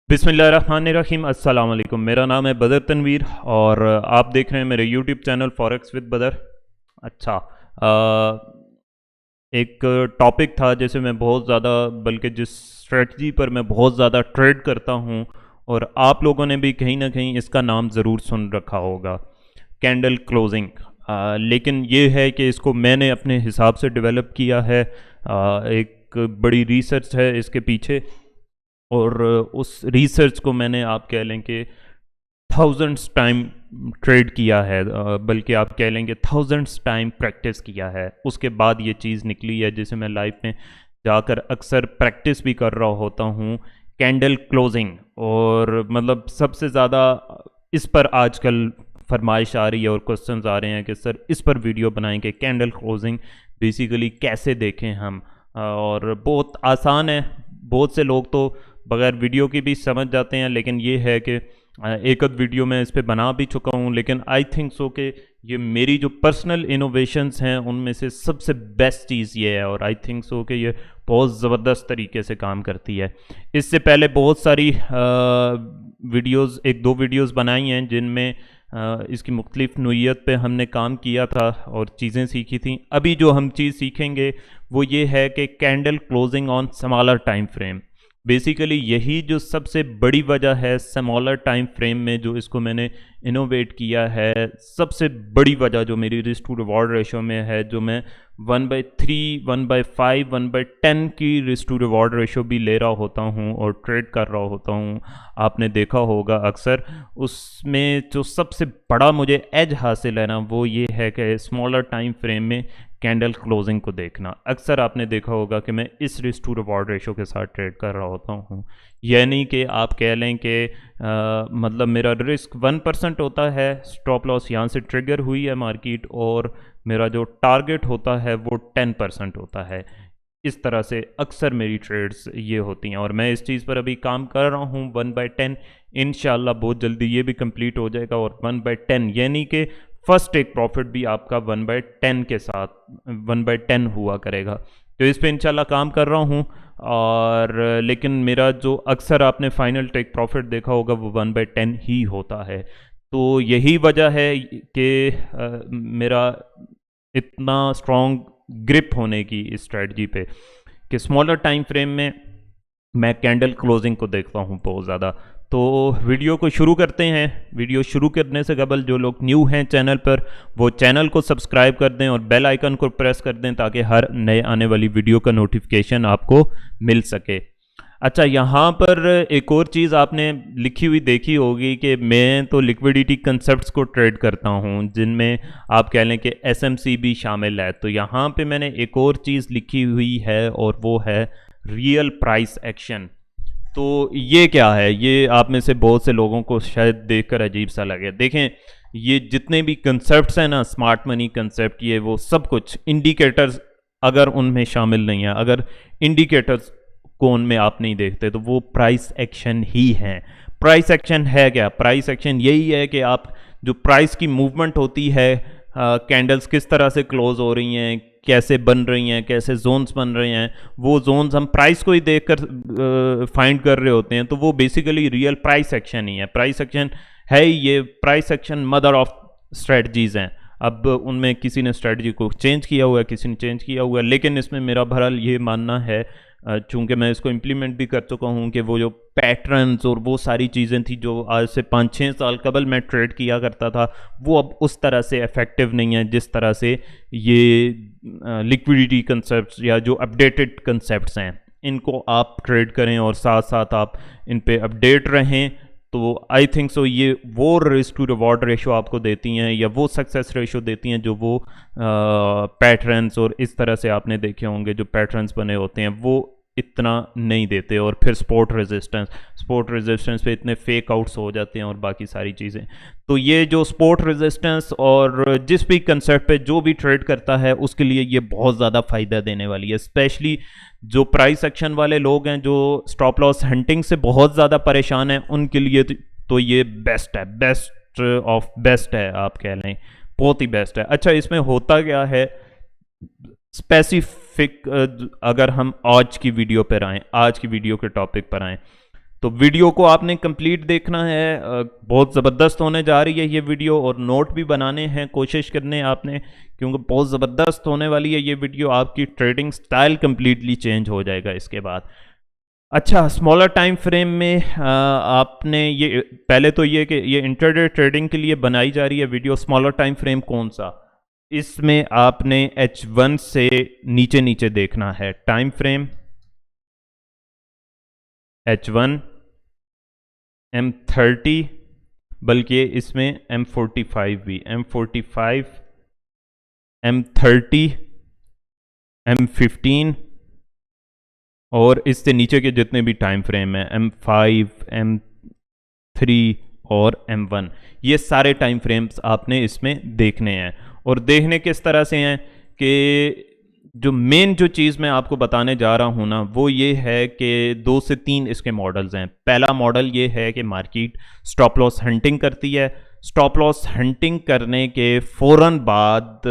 बिस्मिल्लाहिर्रहमानिर्रहीम अस्सलाम वालेकुम। मेरा नाम है बदर तनवीर और आप देख रहे हैं मेरे यूट्यूब चैनल फॉरेक्स विद बदर। अच्छा, एक टॉपिक था जैसे मैं बहुत ज़्यादा, बल्कि जिस स्ट्रेटजी पर मैं बहुत ज़्यादा ट्रेड करता हूँ और आप लोगों ने भी कहीं ना कहीं इसका नाम ज़रूर सुन रखा होगा, कैंडल क्लोजिंग। लेकिन ये है कि इसको मैंने अपने हिसाब से डेवलप किया है। एक बड़ी रिसर्च है इसके पीछे और उस रिसर्च को मैंने, आप कह लें कि थाउजेंड्स टाइम ट्रेड किया है, बल्कि आप कह लेंगे थाउजेंड्स टाइम प्रैक्टिस किया है। उसके बाद ये चीज़ निकली है जिसे मैं लाइफ में जाकर अक्सर प्रैक्टिस भी कर रहा होता हूँ, कैंडल क्लोजिंग। और मतलब सबसे ज़्यादा इस पर आजकल फरमाइश आ रही है और क्वेश्चंस आ रहे हैं कि सर इस पर वीडियो बनाएंगे, कैंडल क्लोजिंग बेसिकली कैसे देखें हम। और बहुत आसान है, बहुत से लोग तो बगैर वीडियो की भी समझ जाते हैं, लेकिन ये है कि एक आध वीडियो मैं इस पे बना भी चुका हूँ। लेकिन आई थिंक सो कि ये मेरी जो पर्सनल इनोवेशंस हैं उनमें से सबसे बेस्ट चीज़ ये है और आई थिंक सो कि ये बहुत ज़बरदस्त तरीके से काम करती है। इससे पहले बहुत सारी वीडियोस, एक दो वीडियोस बनाई हैं जिनमें इसकी मुख्तलिफ नोयत पे हमने काम किया था और चीज़ें सीखी थी। अभी जो हम चीज़ सीखेंगे वो ये है कि candle closing on smaller time frame. Basically यही जो सबसे बड़ी वजह है स्मॉलर टाइम फ्रेम में जो इसको मैंने इनोवेट किया है। सबसे बड़ी वजह जो मेरी रिस्क टू रिवॉर्ड रेशो में है, जो मैं 1/3, 1/5, 1/10 की रिस्क टू रिवॉर्ड रेशो भी ले रहा होता हूँ और ट्रेड कर रहा होता हूँ, आपने देखा होगा अक्सर। उसमें जो सबसे बड़ा मुझे एज हासिल है ना, वो ये है कि स्मॉलर टाइम फ्रेम में कैंडल क्लोजिंग को देखना। अक्सर आपने देखा होगा कि मैं इस रिस्क टू रिवॉर्ड रेशो के साथ ट्रेड कर रहा होता हूँ। यानी कि आप कह लें कि मतलब मेरा रिस्क 1% होता है, स्टॉप लॉस यहाँ से ट्रिगर हुई है मार्केट, और मेरा जो टारगेट होता है वो 10% होता है। इस तरह से अक्सर मेरी ट्रेड्स ये होती हैं और मैं इस चीज़ पर अभी काम कर रहा हूँ। 1/10 इंशाल्लाह बहुत जल्दी ये भी कंप्लीट हो जाएगा और 1/10 यानी कि फर्स्ट टेक प्रॉफिट भी आपका 1/10 के साथ 1/10 हुआ करेगा। तो इस पे इंशाल्लाह काम कर रहा हूँ। और लेकिन मेरा जो अक्सर आपने फाइनल टेक प्रॉफिट देखा होगा वो 1/10 ही होता है। तो यही वजह है कि मेरा इतना स्ट्रॉन्ग ग्रिप होने की इस स्ट्रेटजी पे कि स्मॉलर टाइम फ्रेम में मैं कैंडल क्लोजिंग को देखता हूँ बहुत ज़्यादा। तो वीडियो को शुरू करते हैं। वीडियो शुरू करने से कबल जो लोग न्यू हैं चैनल पर, वो चैनल को सब्सक्राइब कर दें और बेल आइकन को प्रेस कर दें ताकि हर नए आने वाली वीडियो का नोटिफिकेशन आपको मिल सके। अच्छा, यहाँ पर एक और चीज़ आपने लिखी हुई देखी होगी कि मैं तो लिक्विडिटी कंसेप्ट्स को ट्रेड करता हूँ जिनमें आप कह लें कि एसएमसी भी शामिल है। तो यहाँ पे मैंने एक और चीज़ लिखी हुई है और वो है रियल प्राइस एक्शन। तो ये क्या है, ये आप में से बहुत से लोगों को शायद देखकर अजीब सा लगे। देखें, ये जितने भी कंसेप्ट्स हैं ना, स्मार्ट मनी कंसेप्ट, ये वो सब कुछ इंडिकेटर्स अगर उनमें शामिल नहीं है, अगर इंडिकेटर्स को उनमें आप नहीं देखते, तो वो प्राइस एक्शन ही हैं। प्राइस एक्शन है क्या? प्राइस एक्शन यही है कि आप जो प्राइस की मूवमेंट होती है, कैंडल्स किस तरह से क्लोज हो रही हैं, कैसे बन रही हैं, कैसे जोन्स बन रहे हैं, वो जोन्स हम प्राइस को ही देखकर फाइंड कर रहे होते हैं। तो वो बेसिकली रियल प्राइस एक्शन ही है। प्राइस एक्शन है ही ये। Price action mother of strategies हैं। अब उनमें किसी ने स्ट्रेटजी को चेंज किया हुआ है, किसी ने चेंज किया हुआ है, लेकिन इसमें मेरा बहरहाल ये मानना है, चूंकि मैं इसको इम्प्लीमेंट भी कर चुका हूँ, कि वो जो पैटर्न्स और वो सारी चीज़ें थी जो आज से 5-6 साल कबल मैं ट्रेड किया करता था, वो अब उस तरह से इफ़ेक्टिव नहीं है जिस तरह से ये लिक्विडिटी कंसेप्ट्स या जो अपडेटेड कंसेप्ट्स हैं इनको आप ट्रेड करें और साथ साथ आप इन पे अपडेट रहें। तो आई थिंक सो ये वो रिस्क टू रिवॉर्ड रेशो आपको देती हैं या वो सक्सेस रेशो देती हैं जो वो पैटर्न्स और इस तरह से आपने देखे होंगे जो पैटर्न्स बने होते हैं वो इतना नहीं देते। और फिर स्पोर्ट रेजिस्टेंस पे इतने फेक आउट्स हो जाते हैं और बाकी सारी चीज़ें। तो ये जो स्पोर्ट रेजिस्टेंस और जिस भी कंसेप्ट पे जो भी ट्रेड करता है उसके लिए ये बहुत ज़्यादा फ़ायदा देने वाली है। स्पेशली जो प्राइस एक्शन वाले लोग हैं, जो स्टॉप लॉस हंटिंग से बहुत ज़्यादा परेशान हैं, उनके लिए तो ये बेस्ट है, बेस्ट ऑफ बेस्ट है, आप कह लें बहुत ही बेस्ट है। अच्छा, इसमें होता क्या है स्पेसिफिक, अगर हम आज की वीडियो पर आएँ, आज की वीडियो के टॉपिक पर आएँ, तो वीडियो को आपने कंप्लीट देखना है, बहुत ज़बरदस्त होने जा रही है ये वीडियो, और नोट भी बनाने हैं, कोशिश करने आपने, क्योंकि बहुत ज़बरदस्त होने वाली है ये वीडियो। आपकी ट्रेडिंग स्टाइल कंप्लीटली चेंज हो जाएगा इसके बाद। अच्छा, स्मॉलर टाइम फ्रेम में आपने ये पहले तो ये कि ये इंटरडे ट्रेडिंग के लिए बनाई जा रही है वीडियो। स्मॉलर टाइम फ्रेम कौन सा, इसमें आपने H1 से नीचे नीचे देखना है टाइम फ्रेम, H1, M30, बल्कि इसमें M45 भी, M45, M30, M15, और इससे नीचे के जितने भी टाइम फ्रेम हैं M5, M3 और M1, ये सारे टाइम फ्रेम्स आपने इसमें देखने हैं। और देखने किस तरह से हैं कि जो मेन जो चीज़ मैं आपको बताने जा रहा हूँ ना, वो ये है कि 2 से 3 इसके मॉडल्स हैं। पहला मॉडल ये है कि मार्केट स्टॉप लॉस हंटिंग करती है। स्टॉप लॉस हंटिंग करने के फ़ौरन बाद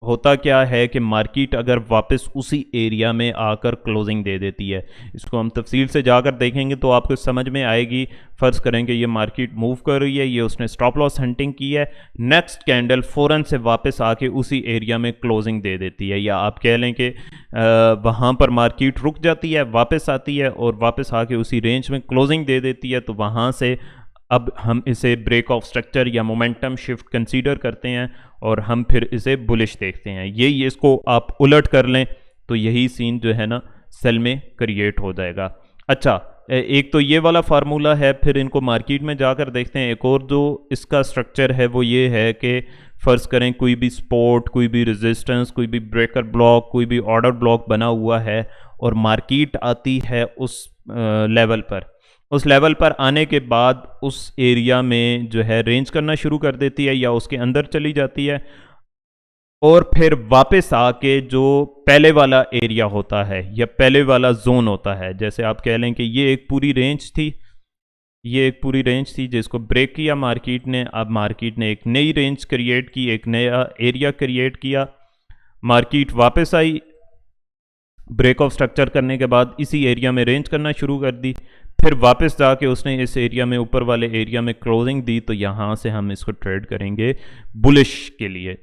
होता क्या है कि मार्केट अगर वापस उसी एरिया में आकर क्लोजिंग दे देती है। इसको हम तफसील से जाकर देखेंगे तो आपको समझ में आएगी। फ़र्ज़ करेंगे ये मार्केट मूव कर रही है, ये उसने स्टॉप लॉस हंटिंग की है, नेक्स्ट कैंडल फ़ौरन से वापस आके उसी एरिया में क्लोजिंग दे देती है, या आप कह लें कि वहाँ पर मार्केट रुक जाती है, वापस आती है और वापस आके उसी रेंज में क्लोजिंग दे देती है। तो वहाँ से अब हम इसे ब्रेक ऑफ स्ट्रक्चर या मोमेंटम शिफ्ट कंसीडर करते हैं और हम फिर इसे बुलिश देखते हैं। ये इसको आप उलट कर लें तो यही सीन जो है ना सेल में क्रिएट हो जाएगा। अच्छा, एक तो ये वाला फार्मूला है, फिर इनको मार्केट में जाकर देखते हैं। एक और जो इसका स्ट्रक्चर है वो ये है कि फ़र्ज़ करें कोई भी सपोर्ट, कोई भी रेजिस्टेंस, कोई भी ब्रेकर ब्लॉक, कोई भी ऑर्डर ब्लॉक बना हुआ है और मार्केट आती है उस लेवल पर। उस लेवल पर आने के बाद उस एरिया में जो है रेंज करना शुरू कर देती है या उसके अंदर चली जाती है, और फिर वापस आके जो पहले वाला एरिया होता है या पहले वाला जोन होता है, जैसे आप कह लें कि ये एक पूरी रेंज थी, ये एक पूरी रेंज थी जिसको ब्रेक किया मार्केट ने। अब मार्केट ने एक नई रेंज क्रिएट की, एक नया एरिया क्रिएट किया, मार्केट वापस आई, ब्रेक ऑफ स्ट्रक्चर करने के बाद इसी एरिया में रेंज करना शुरू कर दी, फिर वापस जाके उसने इस एरिया में, ऊपर वाले एरिया में क्लोजिंग दी। तो यहाँ से हम इसको ट्रेड करेंगे बुलिश के लिए।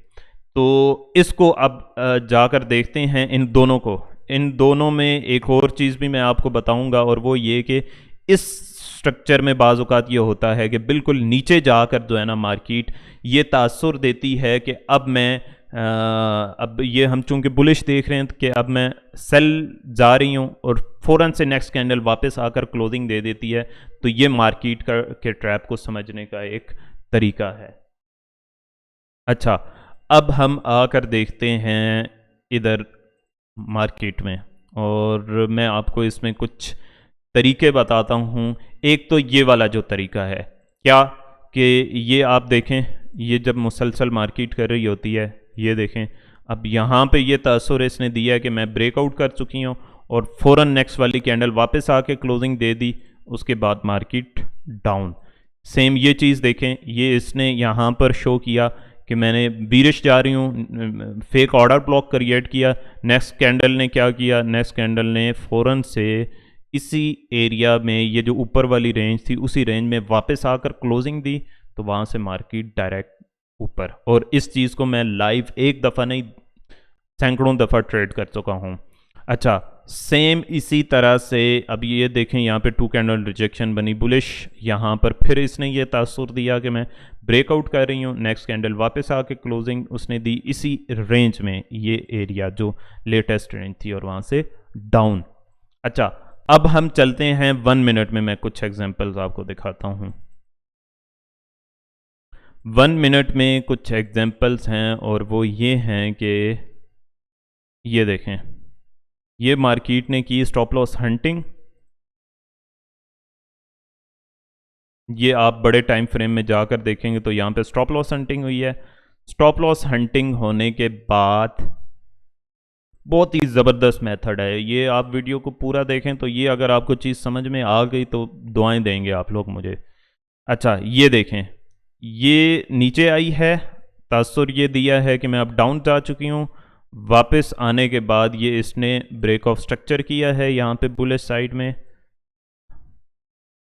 तो इसको अब जाकर देखते हैं इन दोनों को। इन दोनों में एक और चीज़ भी मैं आपको बताऊंगा, और वो ये कि इस स्ट्रक्चर में बाज़ औक़ात ये होता है कि बिल्कुल नीचे जाकर जो है ना मार्केट ये तासुर देती है कि अब ये हम चूंकि बुलिश देख रहे हैं कि अब मैं सेल जा रही हूँ, और फ़ौरन से नेक्स्ट कैंडल वापस आकर क्लोजिंग दे देती है। तो ये मार्केट के ट्रैप को समझने का एक तरीका है। अच्छा, अब हम आकर देखते हैं इधर मार्केट में, और मैं आपको इसमें कुछ तरीके बताता हूँ। एक तो ये वाला जो तरीका है, क्या कि ये आप देखें, ये जब मुसलसल मार्केट कर रही होती है, ये देखें अब यहाँ पे ये तासुर इसने दिया है कि मैं ब्रेकआउट कर चुकी हूँ, और फ़ौरन नेक्स्ट वाली कैंडल वापस आके क्लोजिंग दे दी, उसके बाद मार्केट डाउन। सेम ये चीज़ देखें, ये इसने यहाँ पर शो किया कि मैंने बीरिश जा रही हूँ, फेक ऑर्डर ब्लॉक क्रिएट किया। नेक्स्ट कैंडल ने क्या किया, नेक्स्ट कैंडल ने फ़ौरन से इसी एरिया में, ये जो ऊपर वाली रेंज थी उसी रेंज में वापस आकर क्लोजिंग दी। तो वहाँ से मार्केट डायरेक्ट ऊपर, और इस चीज़ को मैं लाइव एक दफ़ा नहीं सैकड़ों दफ़ा ट्रेड कर चुका हूँ। अच्छा, सेम इसी तरह से अब ये देखें, यहाँ पे 2 कैंडल रिजेक्शन बनी बुलिश, यहाँ पर फिर इसने ये तासुर दिया कि मैं ब्रेकआउट कर रही हूँ, नेक्स्ट कैंडल वापस आके क्लोजिंग उसने दी इसी रेंज में, ये एरिया जो लेटेस्ट रेंज थी, और वहाँ से डाउन। अच्छा, अब हम चलते हैं 1 मिनट में, मैं कुछ एग्जांपल्स आपको दिखाता हूँ। 1 मिनट में कुछ एग्जांपल्स हैं, और वो ये हैं कि ये देखें, ये मार्केट ने की स्टॉप लॉस हंटिंग। ये आप बड़े टाइम फ्रेम में जाकर देखेंगे तो यहाँ पे स्टॉप लॉस हंटिंग हुई है। स्टॉप लॉस हंटिंग होने के बाद बहुत ही ज़बरदस्त मेथड है ये, आप वीडियो को पूरा देखें तो ये अगर आपको चीज़ समझ में आ गई तो दुआएं देंगे आप लोग मुझे। अच्छा, ये देखें, ये नीचे आई है, तासुर ये दिया है कि मैं अब डाउन जा चुकी हूँ। वापस आने के बाद ये इसने ब्रेक ऑफ स्ट्रक्चर किया है यहाँ पे बुलिश साइड में,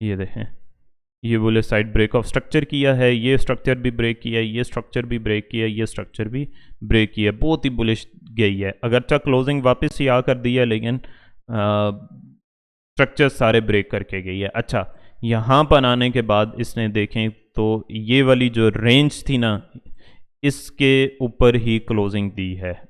ये देखें, ये बोले साइड ब्रेक ऑफ स्ट्रक्चर किया है, ये स्ट्रक्चर भी ब्रेक किया है, ये स्ट्रक्चर भी ब्रेक किया है, ये स्ट्रक्चर भी ब्रेक किया है, बहुत ही बुलिश गई है। अगरचा क्लोजिंग वापस ही आकर दी है, लेकिन स्ट्रक्चर सारे ब्रेक करके गई है। अच्छा, यहाँ पर आने के बाद इसने देखें तो ये वाली जो रेंज थी ना, इसके ऊपर ही क्लोजिंग दी है,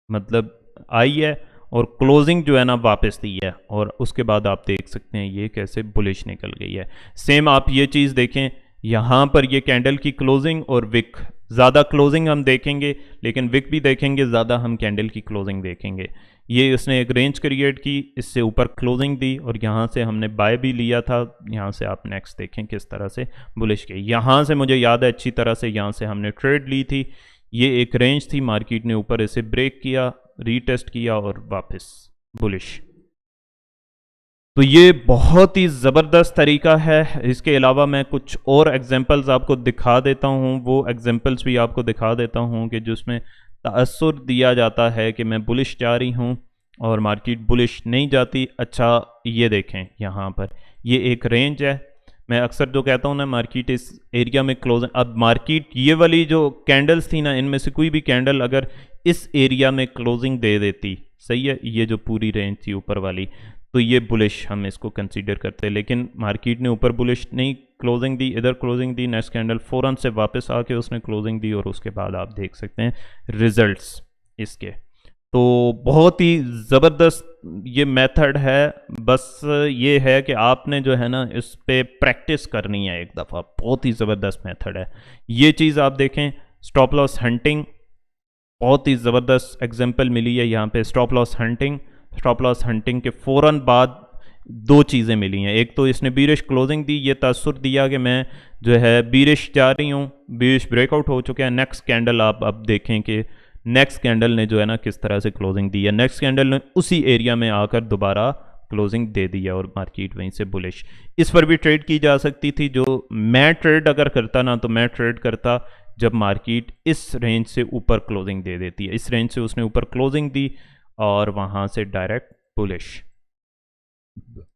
मतलब आई है और क्लोजिंग जो है ना वापस दी है, और उसके बाद आप देख सकते हैं ये कैसे बुलिश निकल गई है। सेम आप ये चीज़ देखें, यहाँ पर ये कैंडल की क्लोजिंग और विक, ज़्यादा क्लोजिंग हम देखेंगे लेकिन विक भी देखेंगे, ज़्यादा हम कैंडल की क्लोजिंग देखेंगे। ये उसने एक रेंज क्रिएट की, इससे ऊपर क्लोजिंग दी और यहाँ से हमने बाय भी लिया था। यहाँ से आप नेक्स्ट देखें किस तरह से बुलिश गई। यहाँ से मुझे याद है अच्छी तरह से, यहाँ से हमने ट्रेड ली थी, ये एक रेंज थी, मार्केट ने ऊपर इसे ब्रेक किया, रीटेस्ट किया और वापस बुलिश। तो ये बहुत ही ज़बरदस्त तरीका है। इसके अलावा मैं कुछ और एग्जांपल्स आपको दिखा देता हूँ, वो एग्जांपल्स भी आपको दिखा देता हूँ कि जिसमें तासुर दिया जाता है कि मैं बुलिश जा रही हूँ और मार्केट बुलिश नहीं जाती। अच्छा, ये देखें यहाँ पर ये एक रेंज है, मैं अक्सर जो कहता हूँ ना मार्केट इस एरिया में क्लोज, अब मार्केट ये वाली जो कैंडल्स थी ना, इनमें से कोई भी कैंडल अगर इस एरिया में क्लोजिंग दे देती, सही है, ये जो पूरी रेंज थी ऊपर वाली, तो ये बुलिश हम इसको कंसीडर करते हैं। लेकिन मार्केट ने ऊपर बुलिश नहीं क्लोजिंग दी, इधर क्लोजिंग दी, नेक्स्ट कैंडल फ़ौरन से वापस आके उसने क्लोजिंग दी और उसके बाद आप देख सकते हैं रिजल्ट्स इसके। तो बहुत ही ज़बरदस्त ये मेथड है, बस ये है कि आपने जो है ना इस पे प्रैक्टिस करनी है एक दफ़ा, बहुत ही ज़बरदस्त मेथड है। ये चीज़ आप देखें, स्टॉप लॉस हंटिंग, बहुत ही ज़बरदस्त एग्जांपल मिली है यहाँ पे। Stop loss hunting, stop loss hunting के फ़ौरन बाद दो चीज़ें मिली हैं, एक तो इसने बीरिश क्लोजिंग दी, ये तासुर दिया कि मैं जो है बीरिश जा रही हूँ, बीरिश ब्रेकआउट हो चुका है। नेक्स्ट कैंडल आप अब देखें कि नेक्स्ट कैंडल ने जो है ना किस तरह से क्लोजिंग दी है, नेक्स्ट कैंडल ने उसी एरिया में आकर दोबारा क्लोजिंग दे दी है और मार्केट वहीं से बुलिश। इस पर भी ट्रेड की जा सकती थी, जो मैं ट्रेड अगर करता ना, तो मैं ट्रेड करता जब मार्केट इस रेंज से ऊपर क्लोजिंग दे देती है। इस रेंज से उसने ऊपर क्लोजिंग दी और वहाँ से डायरेक्ट बुलिश।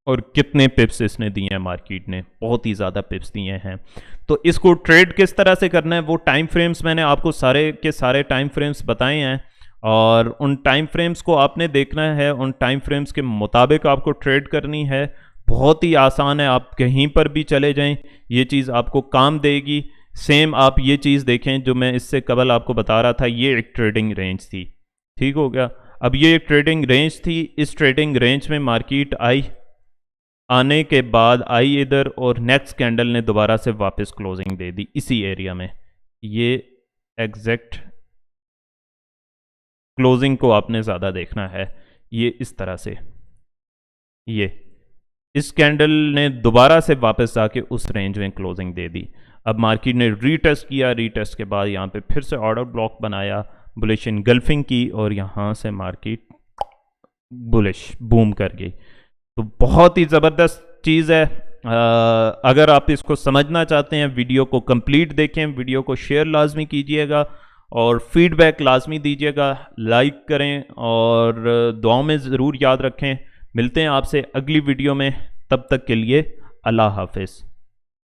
और कितने पिप्स इसने दिए हैं मार्केट ने, बहुत ही ज़्यादा पिप्स दिए हैं। तो इसको ट्रेड किस तरह से करना है, वो टाइम फ्रेम्स मैंने आपको सारे के सारे टाइम फ्रेम्स बताए हैं, और उन टाइम फ्रेम्स को आपने देखना है, उन टाइम फ्रेम्स के मुताबिक आपको ट्रेड करनी है। बहुत ही आसान है, आप कहीं पर भी चले जाएं, ये चीज़ आपको काम देगी। सेम आप ये चीज़ देखें जो मैं इससे कबल आपको बता रहा था, ये एक ट्रेडिंग रेंज थी, ठीक हो गया। अब ये एक ट्रेडिंग रेंज थी, इस ट्रेडिंग रेंज में मार्केट आई, आने के बाद आई इधर और नेक्स्ट कैंडल ने दोबारा से वापस क्लोजिंग दे दी इसी एरिया में। ये एग्जैक्ट क्लोजिंग को आपने ज़्यादा देखना है, ये इस तरह से, ये इस कैंडल ने दोबारा से वापस आके उस रेंज में क्लोजिंग दे दी। अब मार्केट ने रीटेस्ट किया, रीटेस्ट के बाद यहाँ पे फिर से ऑर्डर ब्लॉक बनाया, बुलिश इनगल्फिंग की और यहाँ से मार्केट बुलिश बूम कर गई। तो बहुत ही ज़बरदस्त चीज़ है। अगर आप इसको समझना चाहते हैं, वीडियो को कंप्लीट देखें, वीडियो को शेयर लाजमी कीजिएगा और फीडबैक लाजमी दीजिएगा, लाइक करें और दुआओं में ज़रूर याद रखें। मिलते हैं आपसे अगली वीडियो में, तब तक के लिए अल्लाह हाफिज़।